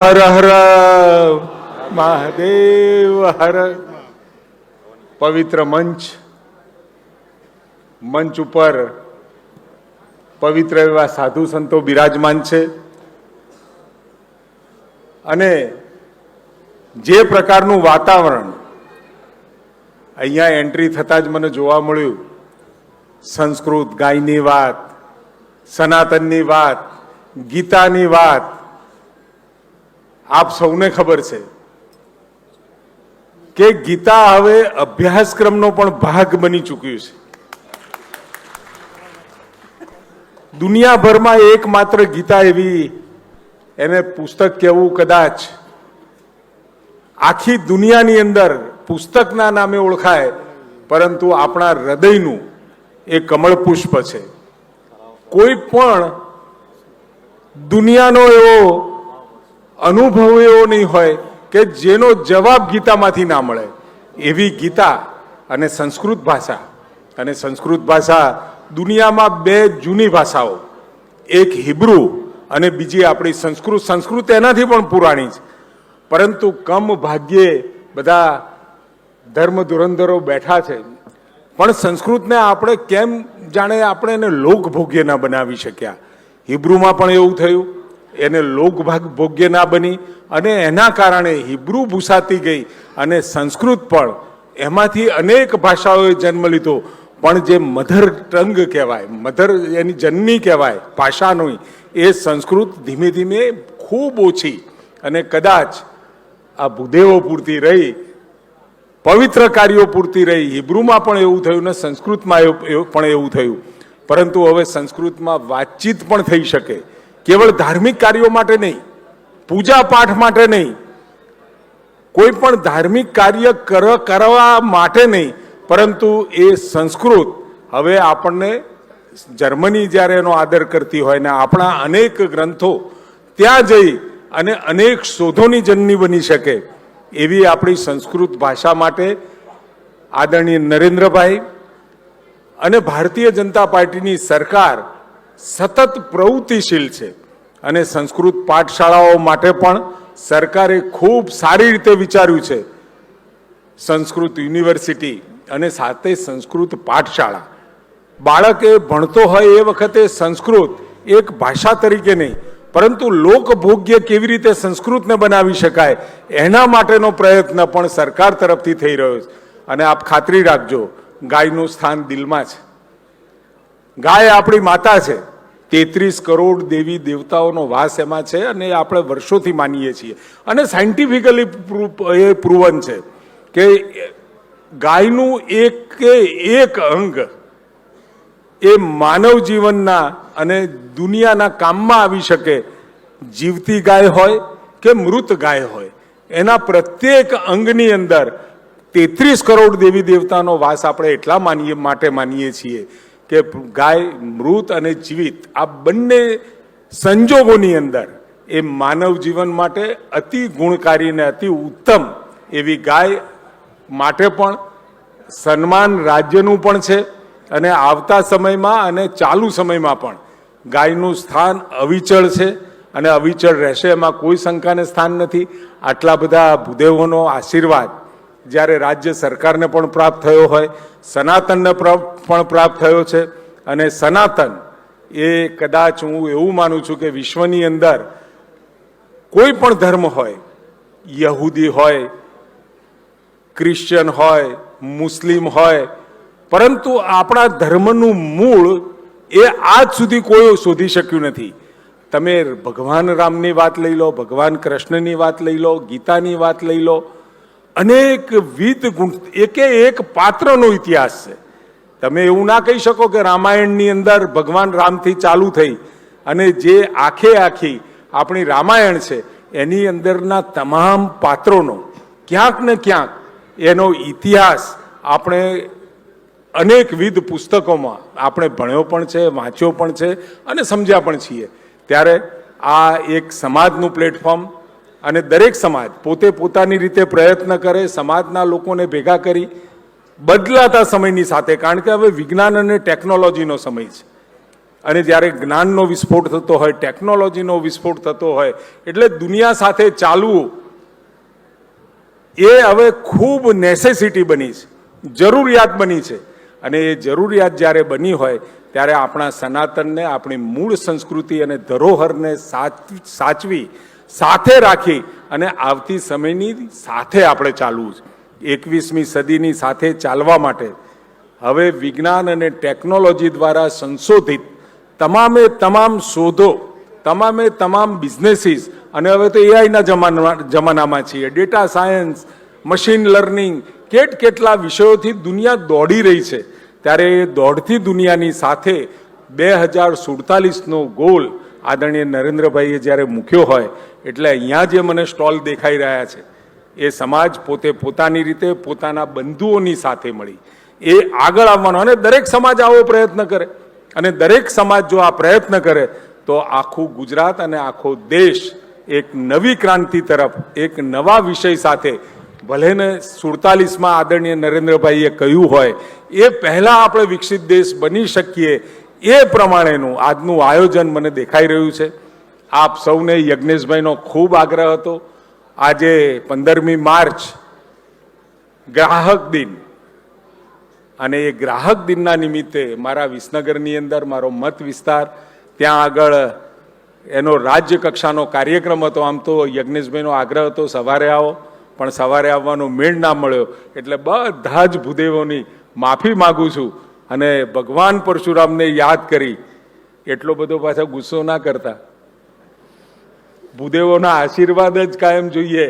હર હર મહાદેવ હર. પવિત્ર મંચ ઉપર પવિત્ર એવા સાધુ સંતો બિરાજમાન છે અને જે પ્રકારનું વાતાવરણ અહીંયા એન્ટ્રી થતાં જ મને જોવા મળ્યું, સંસ્કૃત ગાયની વાત, સનાતનની વાત, ગીતાની વાત. આપ સૌને ખબર છે કે ગીતા હવે અભ્યાસક્રમનો પણ ભાગ બની ચૂક્યું છે. દુનિયાભરમાં એકમાત્ર ગીતા એવી, એને પુસ્તક કહેવું કદાચ આખી દુનિયાની અંદર પુસ્તકના નામે ઓળખાય, પરંતુ આપણા હૃદયનું એ કમળ પુષ્પ છે. કોઈ પણ દુનિયાનો એવો અનુભવ એવો નહીં હોય કે જેનો જવાબ ગીતામાંથી ના મળે. એવી ગીતા અને સંસ્કૃત ભાષા દુનિયામાં બે જૂની ભાષાઓ, એક હિબ્રુ અને બીજી આપણી સંસ્કૃત. સંસ્કૃત એનાથી પણ પુરાણી છે, પરંતુ કમ ભાગ્યે બધા ધર્મ ધુરંધરો બેઠા છે. પણ સંસ્કૃતને આપણે કેમ જાણે આપણે એને લોકભોગ્ય ના બનાવી શક્યા. હિબ્રુમાં પણ એવું થયું, એને લોકભોગ્ય ના બની અને એના કારણે હિબ્રુ ભૂસાતી ગઈ અને સંસ્કૃત પણ એમાંથી અનેક ભાષાઓએ જન્મ લીધો. પણ જે મધર ટંગ કહેવાય, મધર એની જનની કહેવાય ભાષાનો, એ સંસ્કૃત ધીમે ધીમે ખૂબ ઓછી અને કદાચ આ ભૂદેવો પૂરતી રહી, પવિત્ર કાર્યો પૂરતી રહી. હિબ્રુમાં પણ એવું થયું ને સંસ્કૃતમાં પણ એવું થયું. પરંતુ હવે સંસ્કૃતમાં વાતચીત પણ થઈ શકે, કેવળ ધાર્મિક કાર્યો માટે નહીં, પૂજા પાઠ માટે નહીં, કોઈ પણ ધાર્મિક કાર્ય કરવા માટે નહીં, પરંતુ એ સંસ્કૃત હવે આપણને જર્મની જ્યારે એનો આદર કરતી હોય ને આપણા અનેક ગ્રંથો ત્યાં જઈ અને અનેક શોધોની જનની બની શકે, એવી આપણી સંસ્કૃત ભાષા માટે આદરણીય નરેન્દ્રભાઈ અને ભારતીય જનતા પાર્ટીની સરકાર સતત પ્રવૃત્તિશીલ છે. અને સંસ્કૃત પાઠશાળાઓ માટે પણ સરકારે ખૂબ સારી રીતે વિચાર્યું છે. સંસ્કૃત યુનિવર્સિટી અને સાથે સંસ્કૃત પાઠશાળા. બાળક એ ભણતો હોય એ વખતે સંસ્કૃત એક ભાષા તરીકે નહીં, પરંતુ લોકભોગ્ય કેવી રીતે સંસ્કૃતને બનાવી શકાય એના માટેનો પ્રયત્ન પણ સરકાર તરફથી થઈ રહ્યો છે. અને આપ ખાતરી રાખજો, ગાયનું સ્થાન દિલમાં છે. ગાય આપણી માતા છે. 33 કરોડ દેવી દેવતાઓનો વાસ એમાં છે અને આપણે વર્ષોથી માનીએ છીએ. અને સાયન્ટિફિકલી એ પ્રૂવન છે કે ગાયનું એક અંગ એ માનવ જીવનના અને દુનિયાના કામમાં આવી શકે. જીવતી ગાય હોય કે મૃત ગાય હોય, એના પ્રત્યેક અંગની અંદર 33 કરોડ દેવી દેવતાનો વાસ આપણે એટલા માટે માનીએ છીએ કે ગાય મૃત અને જીવિત આ બંને સંજોગોની અંદર એ માનવ જીવન માટે અતિ ગુણકારી અને અતિ ઉત્તમ એવી ગાય માટે પણ સન્માન રાજ્યનું પણ છે. અને આવતા સમયમાં અને ચાલુ સમયમાં પણ ગાયનું સ્થાન અવિચળ છે અને અવિચળ રહેશે, એમાં કોઈ શંકાને સ્થાન નથી. આટલા બધા ભૂદેવોનો આશીર્વાદ જ્યારે રાજ્ય સરકારને પણ પ્રાપ્ત થયો હોય, સનાતનને પણ પ્રાપ્ત થયો છે. અને સનાતન એ કદાચ હું એવું માનું છું કે વિશ્વની અંદર કોઈ પણ ધર્મ હોય, યહૂદી હોય, ક્રિશ્ચિયન હોય, મુસ્લિમ હોય, પરંતુ આપણા ધર્મનું મૂળ એ આજ સુધી કોઈ શોધી શક્યું નથી. તમે ભગવાન રામની વાત લઈ લો, ભગવાન કૃષ્ણની વાત લઈ લો, ગીતાની વાત લઈ લો, અનેકવિધ એક પાત્રનો ઇતિહાસ છે. તમે એવું ના કહી શકો કે રામાયણની અંદર ભગવાન રામથી ચાલુ થઈ અને જે આખી આપણી રામાયણ છે એની અંદરના તમામ પાત્રોનો ક્યાંક ને ક્યાંક એનો ઇતિહાસ આપણે અનેકવિધ પુસ્તકોમાં આપણે ભણ્યો પણ છે, વાંચ્યો પણ છે અને સમજ્યા પણ છીએ. ત્યારે આ એક સમાજનું પ્લેટફોર્મ અને દરેક સમાજ પોતે પોતાની રીતે પ્રયત્ન કરે, સમાજના લોકોને ભેગા કરી બદલાતા સમયની સાથે, કારણ કે હવે વિજ્ઞાન અને ટેકનોલોજીનો સમય છે. અને જ્યારે જ્ઞાનનો વિસ્ફોટ થતો હોય, ટેકનોલોજીનો વિસ્ફોટ થતો હોય, એટલે દુનિયા સાથે ચાલવું એ હવે ખૂબ નેસેસિટી બની છે, જરૂરિયાત બની છે. અને એ જરૂરિયાત જ્યારે બની હોય ત્યારે આપણા સનાતનને, આપણી મૂળ સંસ્કૃતિ અને ધરોહરને સાચવી, સાથે રાખી અને આવતી સમયની સાથે આપણે ચાલવું છે. 21મી સદીની સાથે ચાલવા માટે હવે વિજ્ઞાન અને ટેકનોલોજી દ્વારા સંશોધિત તમામે તમામ શોધો, તમામે તમામ બિઝનેસીસ, અને હવે તો એઆઈના જમાનામાં છીએ, ડેટા સાયન્સ, મશીન લર્નિંગ, કેટલા વિષયોથી દુનિયા દોડી રહી છે. ત્યારે એ દોડતી દુનિયાની સાથે 2047નો ગોલ આદરણીય નરેન્દ્રભાઈએ જ્યારે મૂક્યો હોય, એટલે અહીંયા જે મને સ્ટોલ દેખાઈ રહ્યા છે એ સમાજ પોતે પોતાની રીતે પોતાના બંધુઓની સાથે મળી એ આગળ આવવાનો, અને દરેક સમાજ આવો પ્રયત્ન કરે, અને દરેક સમાજ જો આ પ્રયત્ન કરે તો આખું ગુજરાત અને આખો દેશ એક નવી ક્રાંતિ તરફ, એક નવા વિષય સાથે, ભલે ને 47માં આદરણીય નરેન્દ્રભાઈએ કહ્યું હોય એ પહેલા આપણે વિકસિત દેશ બની શકીએ એ પ્રમાણેનું આજનું આયોજન મને દેખાઈ રહ્યું છે. આપ સૌને યજ્ઞેશભાઈનો ખૂબ આગ્રહ હતો. આજે 15મી માર્ચ ગ્રાહક દિન, અને એ ગ્રાહક દિનના નિમિત્તે મારા વિસનગરની અંદર મારો મત વિસ્તાર, ત્યાં આગળ એનો રાજ્ય કક્ષાનો કાર્યક્રમ હતો. આમ તો યજ્ઞેશભાઈનો આગ્રહ હતો સવારે આવો, પણ સવારે આવવાનો મેળ ના મળ્યો, એટલે બધા જ ભૂદેવોની માફી માગું છું. અને ભગવાન પરશુરામને યાદ કરી, એટલો બધો પાછા ગુસ્સો ના કરતા, ભૂદેવોના આશીર્વાદ જ કાયમ જોઈએ,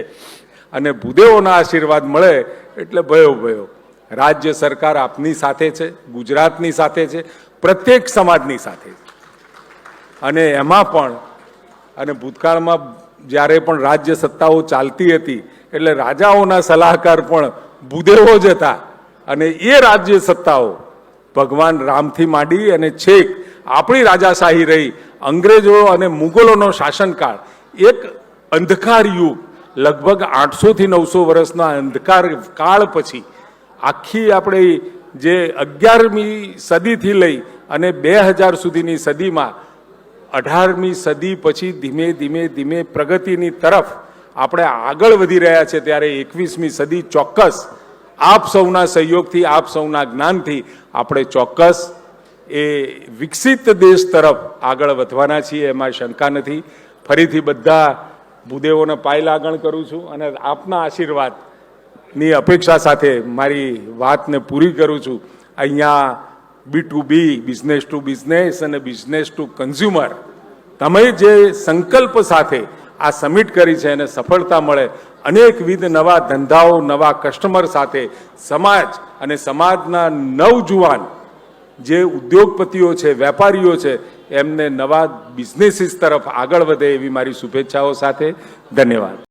અને ભૂદેવોના આશીર્વાદ મળે એટલે ભયો. રાજ્ય સરકાર આપની સાથે છે, ગુજરાતની સાથે છે, પ્રત્યેક સમાજની સાથે છે. અને એમાં પણ, અને ભૂતકાળમાં જ્યારે પણ રાજ્ય સત્તાઓ ચાલતી હતી એટલે રાજાઓના સલાહકાર પણ ભૂદેવો જ હતા. અને એ રાજ્ય સત્તાઓ ભગવાન રામથી માંડી અને છેક આપણી રાજાશાહી રહી, અંગ્રેજો અને મુગલોનો શાસનકાળ, એક અંધકાર યુગ, લગભગ 800 થી 900 વર્ષના અંધકાર કાળ પછી આખી આપણે જે 11મી સદીથી લઈ અને 2000 સુધીની સદીમાં 18મી સદી પછી ધીમે ધીમે પ્રગતિની તરફ આપણે આગળ વધી રહ્યા છે. ત્યારે 21મી સદી ચોક્કસ આપ સૌના સહયોગથી, આપ સૌના જ્ઞાનથી આપણે ચોક્કસ એ વિકસિત દેશ તરફ આગળ વધવાના છીએ, એમાં શંકા નથી. ફરીથી બધા ભૂદેવોને પાય લાગણ કરું છું અને આપના આશીર્વાદની અપેક્ષા સાથે મારી વાતને પૂરી કરું છું. અહીંયા B2B, બિઝનેસ ટુ બિઝનેસ અને બિઝનેસ ટુ કન્ઝ્યુમર, તમે જે સંકલ્પ સાથે આ સમિટ કરી છે એને સફળતા મળે, અનેકવિધ નવા ધંધાઓ, નવા કસ્ટમર સાથે સમાજ અને સમાજના નવજુવાન જે ઉદ્યોગપતિઓ છે, વેપારીઓ છે, એમને નવા બિઝનેસીસ તરફ આગળ વધે એવી મારી શુભેચ્છાઓ સાથે ધન્યવાદ.